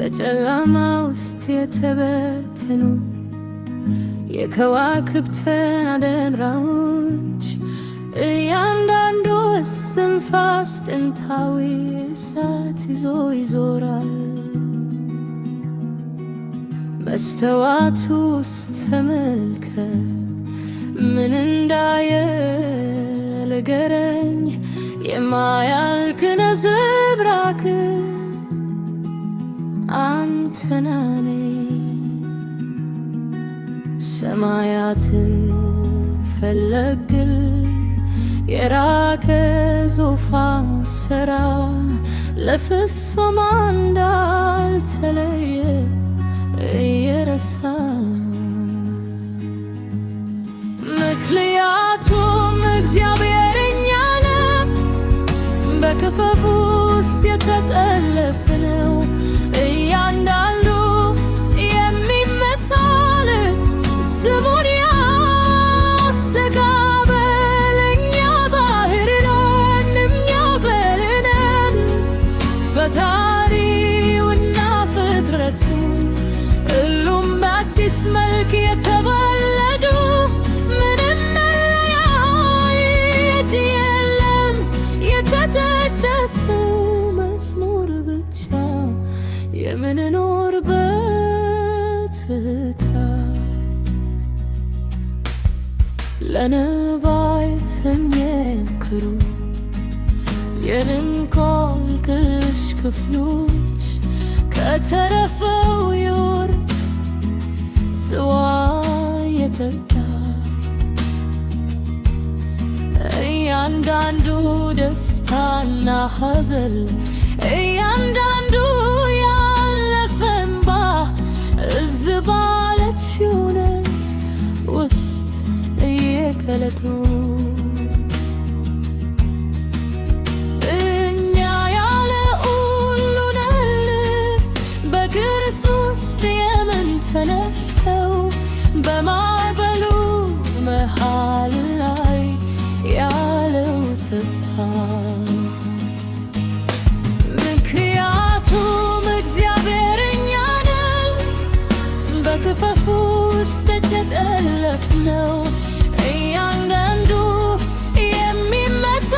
በጨለማ ውስጥ የተበተኑ የከዋክብትን አደራዎች እያንዳንዱ እስትንፋስ ጥንታዊ እሳት ይዞ ይዞራል። መስተዋቱ ውስጥ ተመልከት፣ ምን እንዳየ ንገረኝ። የማያልቅ ነጸብራቅ አንተ ነህ። ሰማያትን ፈለግል የራቀ ዙፋን ሥራ ለፍጹም እንዳልተለየ እየረሳ ምክንያቱም እግዚአብሔር እኛ ነን። በክፈፉ ውስጥ የተጠለፍነው እያንዳንዱ የሚመታ ልብ ስሙን ያስተጋባል። እኛ ባሕር ነን፣ እኛ በር ነን። ፈጣሪውና ፍጥረቱ ሁሉም በአዲስ መልክ የተወለዱ ምንም መለያየት የለም። የተቀደሰ መዝሙር ብቻ የምንኖርበት ትታ ለነባይት የሚመክሩ የእንቆቅልሽ ክፍሎች ከተረፈው ዮር ጽዋ የተጋ እያንዳንዱ ደስታና ሐዘን እያንዳንዱ ያለፈ እንባ እዚህ ባለች እውነት ውስጥ እየገለጡ እኛ ያለ ሁሉ ነን በክርስቶስ የምንተነፍሰው በማዕበሉ መሃል ላይ ያለው ጸጥታ። ምክንያቱም እግዚአብሔር እኛ ነን። በክፈፉ ውስጥ የተጠለፍነው እያንዳንዱ የሚመታ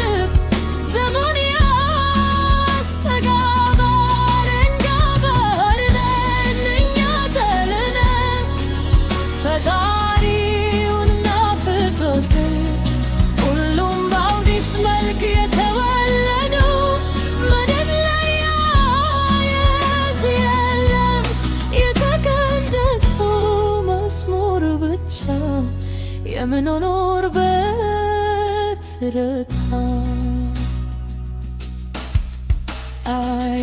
ልብ ስሙን ያስተጋባል። እኛ ባሕር ነን፣ እኛ ጠል ነን። ፈጣሪውና ፍጥረቱ ሁሉም በአዲስ መልክ የተወለዱ ምንም መለያየት የለም። የተቀደሰው መዝሙር ብቻ የምንኖርበት ትርታ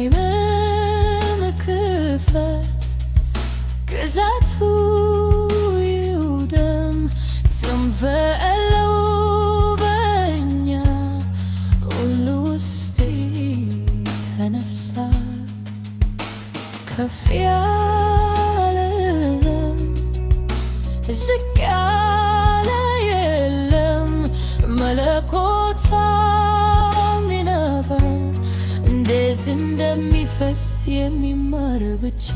ዓይንን ክፈት፣ ግዛቱ ይውደም። ስም በለው በእኛ ሁሉ ውስጥ ተነፍሳል። ከፍ ያለ የለም፣ ዝቅ ያለ የለም። መለኮታዊ ነበር እንዴት እንደሚፈስ የሚማር ብቻ